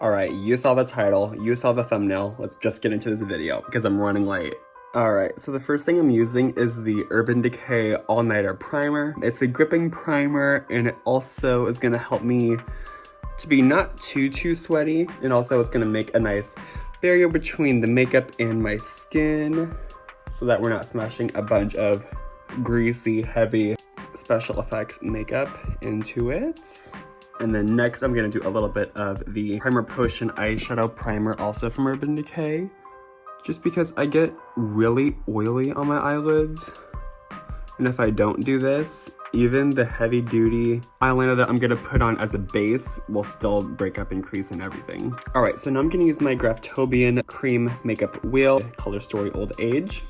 Alright, you saw the title, you saw the thumbnail. Let's just get into this video because I'm running late. Alright, so the first thing I'm using is the Urban Decay All Nighter primer. It's a gripping primer and it also is gonna help me to be not too sweaty, and also it's gonna make a nice barrier between the makeup and my skin so that we're not smashing a bunch of greasy, heavy special effects makeup into it. And then next I'm gonna do a little bit of the Primer Potion eyeshadow primer, also from Urban Decay, just because I get really oily on my eyelids. And if I don't do this, even the heavy duty eyeliner that I'm gonna put on as a base will still break up and crease and everything. All right, so now I'm gonna use my Graftobian Creme Makeup Wheel, Color Story Old Age.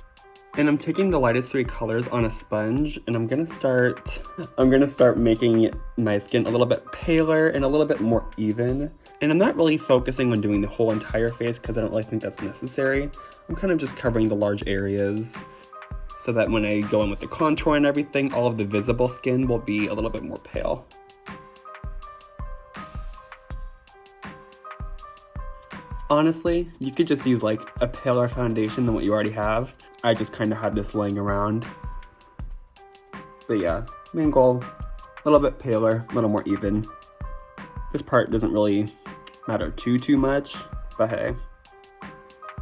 And I'm taking the lightest 3 colors on a sponge, and I'm gonna start making my skin a little bit paler and a little bit more even. And I'm not really focusing on doing the whole entire face because I don't really think that's necessary. I'm kind of just covering the large areas so that when I go in with the contour and everything, all of the visible skin will be a little bit more pale. Honestly, you could just use like a paler foundation than what you already have. I just kind of had this laying around. But yeah, main goal, a little bit paler, a little more even. This part doesn't really matter too much, but hey.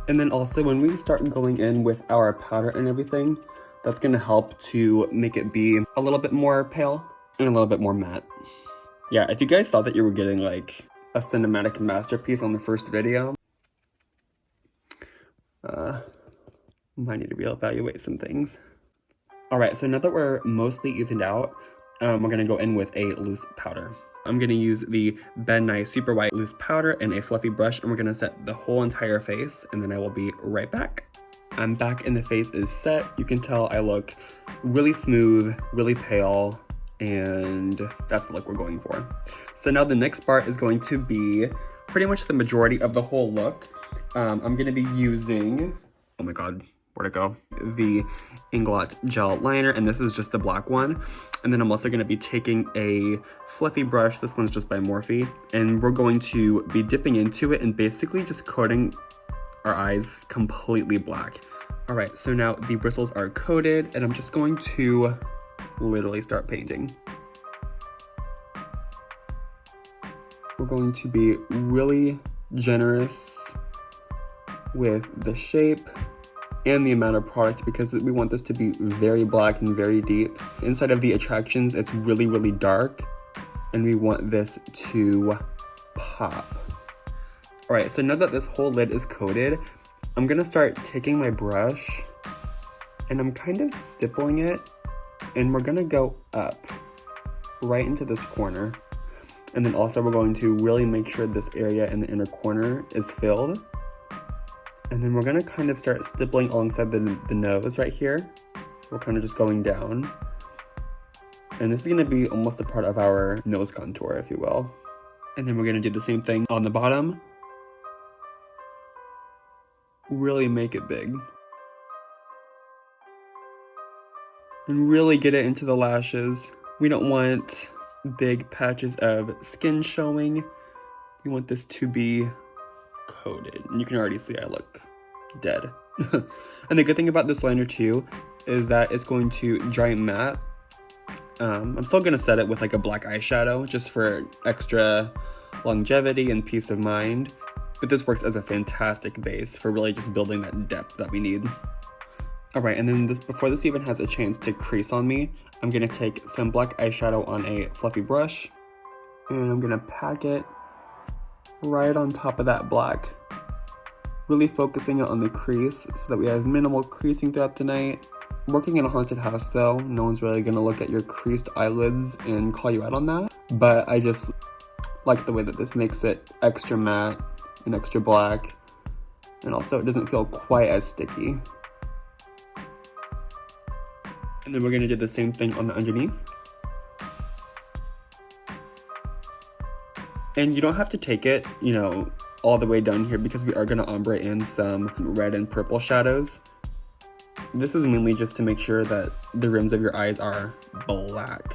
And then also when we start going in with our powder and everything, that's gonna help to make it be a little bit more pale and a little bit more matte. Yeah, if you guys thought that you were getting like a cinematic masterpiece on the first video, might need to reevaluate some things. All right, so now that we're mostly evened out, we're gonna go in with a loose powder. I'm gonna use the Nye Super White loose powder and a fluffy brush, and we're gonna set the whole entire face, and then I will be right back. I'm back and the face is set. You can tell I look really smooth, really pale, and that's the look we're going for. So now the next part is going to be pretty much the majority of the whole look. I'm gonna be using, oh my god, where'd it go? The Inglot Gel Liner, and this is just the black one. And then I'm also gonna be taking a fluffy brush, this one's just by Morphe, and we're going to be dipping into it and basically just coating our eyes completely black. All right, so now the bristles are coated, and I'm just going to literally start painting. We're going to be really generous with the shape and the amount of product because we want this to be very black and very deep. Inside of the attractions, it's really dark, and we want this to pop. All right, so now that this whole lid is coated, I'm gonna start taking my brush and I'm kind of stippling it, and we're gonna go up right into this corner. And then also we're going to really make sure this area in the inner corner is filled. And then we're gonna kind of start stippling alongside the nose right here. We're kind of just going down. And this is gonna be almost a part of our nose contour, if you will. And then we're gonna do the same thing on the bottom. Really make it big. And really get it into the lashes. We don't want big patches of skin showing. We want this to be coated. And you can already see I look dead. And the good thing about this liner too is that it's going to dry matte. I'm still gonna set it with like a black eyeshadow just for extra longevity and peace of mind. But this works as a fantastic base for really just building that depth that we need. All right, and then before this even has a chance to crease on me, I'm gonna take some black eyeshadow on a fluffy brush, and I'm gonna pack it right on top of that black. Really focusing on the crease so that we have minimal creasing throughout the night. Working in a haunted house though, no one's really gonna look at your creased eyelids and call you out on that. But I just like the way that this makes it extra matte and extra black. And also it doesn't feel quite as sticky. And then we're gonna do the same thing on the underneath. And you don't have to take it, you know, all the way down here because we are gonna ombre in some red and purple shadows. This is mainly just to make sure that the rims of your eyes are black.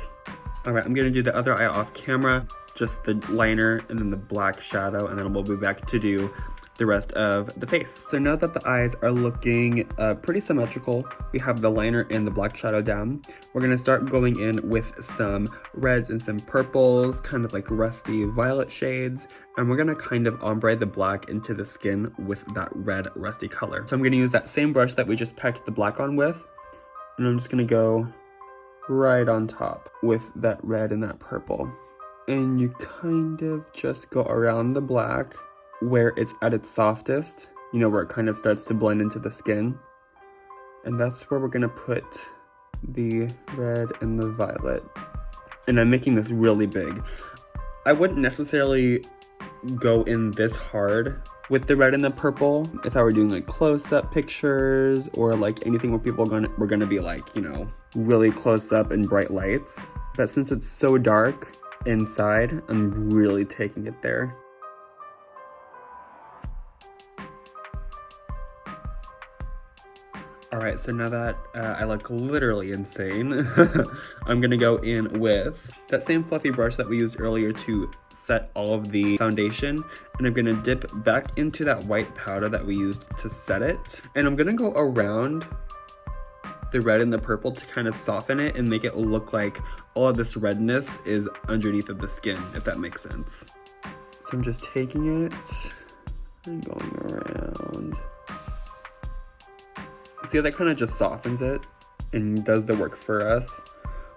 All right, I'm gonna do the other eye off camera. just the liner and then the black shadow, and then we'll be back to do the rest of the face. So now that the eyes are looking pretty symmetrical, we have the liner and the black shadow down. We're gonna start going in with some reds and some purples, kind of like rusty violet shades, and we're gonna kind of ombre the black into the skin with that red rusty color. So I'm gonna use that same brush that we just packed the black on with, and I'm just gonna go right on top with that red and that purple. And you kind of just go around the black where it's at its softest, you know, where it kind of starts to blend into the skin. And that's where we're gonna put the red and the violet. And I'm making this really big. I wouldn't necessarily go in this hard with the red and the purple if I were doing like close-up pictures or like anything where people were gonna be like, you know, really close up and bright lights. But since it's so dark inside, I'm really taking it there. All right, so now that I look literally insane, I'm gonna go in with that same fluffy brush that we used earlier to set all of the foundation, and I'm gonna dip back into that white powder that we used to set it, and I'm gonna go around the red and the purple to kind of soften it and make it look like all of this redness is underneath of the skin, if that makes sense. So I'm just taking it and going around. See how that kind of just softens it and does the work for us.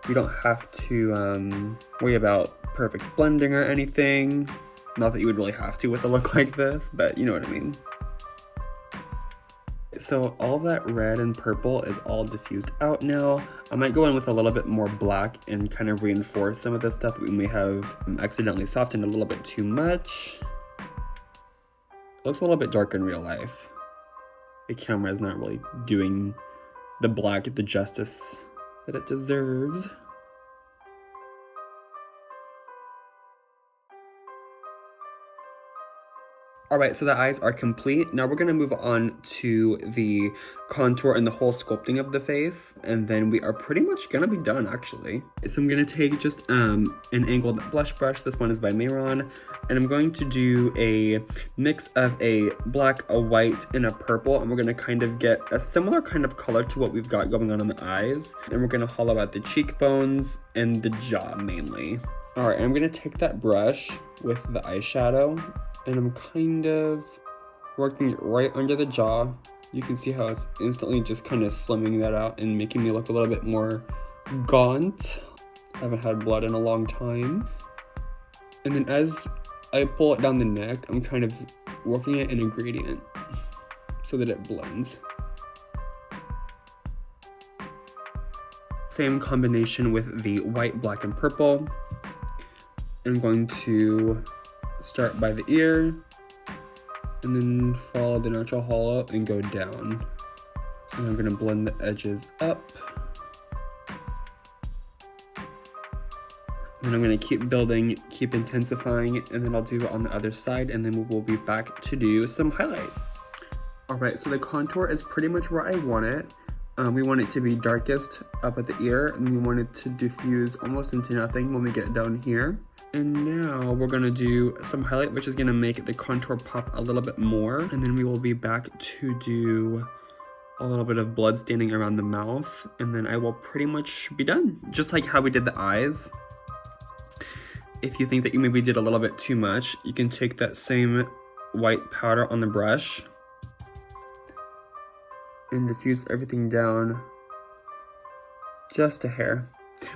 We don't have to worry about perfect blending or anything. Not that you would really have to with a look like this, but you know what I mean. So all that red and purple is all diffused out now. I might go in with a little bit more black and kind of reinforce some of the stuff that we may have accidentally softened a little bit too much. It looks a little bit dark in real life. The camera is not really doing the black the justice that it deserves. All right, so the eyes are complete. Now we're gonna move on to the contour and the whole sculpting of the face, and then we are pretty much gonna be done actually. So I'm gonna take just an angled blush brush. This one is by Mayron, and I'm going to do a mix of a black, a white, and a purple, and we're gonna kind of get a similar kind of color to what we've got going on the eyes. And we're gonna hollow out the cheekbones and the jaw mainly. All right, and I'm gonna take that brush with the eyeshadow, and I'm kind of working it right under the jaw. You can see how it's instantly just kind of slimming that out and making me look a little bit more gaunt. I haven't had blood in a long time. And then as I pull it down the neck, I'm kind of working it in a gradient so that it blends. Same combination with the white, black, and purple. I'm going to start by the ear and then follow the natural hollow and go down. And I'm gonna blend the edges up. And I'm gonna keep building, keep intensifying, and then I'll do it on the other side, and then we will be back to do some highlight. All right, so the contour is pretty much where I want it. We want it to be darkest up at the ear, and we want it to diffuse almost into nothing when we get down here. And now we're gonna do some highlight, which is gonna make the contour pop a little bit more. And then we will be back to do a little bit of blood staining around the mouth. And then I will pretty much be done. Just like how we did the eyes. If you think that you maybe did a little bit too much, you can take that same white powder on the brush and diffuse everything down just a hair.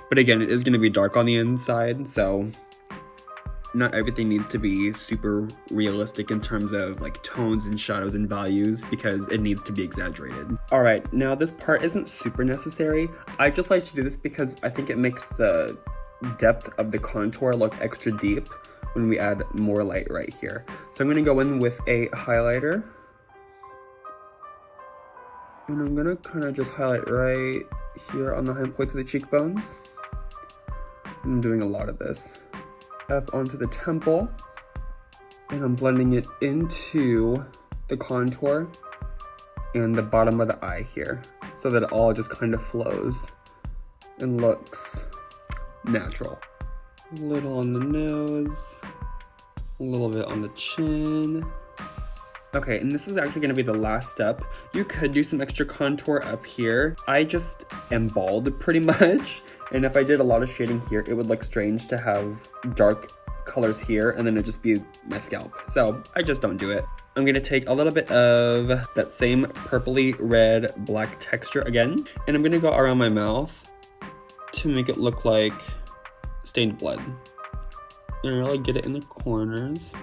But again, it is gonna be dark on the inside, so not everything needs to be super realistic in terms of like tones and shadows and values, because it needs to be exaggerated. All right, now this part isn't super necessary. I just like to do this because I think it makes the depth of the contour look extra deep when we add more light right here. So I'm gonna go in with a highlighter, and I'm gonna kind of just highlight right here on the hind points of the cheekbones. I'm doing a lot of this. Up onto the temple, and I'm blending it into the contour and the bottom of the eye here, so that it all just kind of flows and looks natural. A little on the nose, a little bit on the chin. Okay, and this is actually gonna be the last step. You could do some extra contour up here. I just am bald pretty much. And if I did a lot of shading here, it would look strange to have dark colors here and then it'd just be my scalp. So I just don't do it. I'm gonna take a little bit of that same purpley red black texture again, and I'm gonna go around my mouth to make it look like stained blood. And really get it in the corners.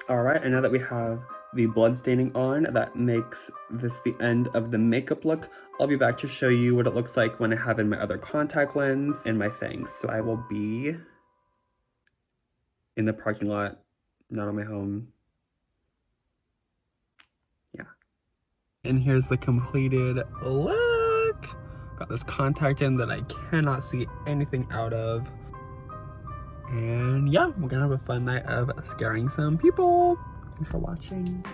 All right, and now that we have the blood staining on, that makes this the end of the makeup look. I'll be back to show you what it looks like when I have in my other contact lens and my things. So I will be in the parking lot, not on my home. Yeah. And here's the completed look. Got this contact in that I cannot see anything out of. And yeah, we're gonna have a fun night of scaring some people. Thanks for watching.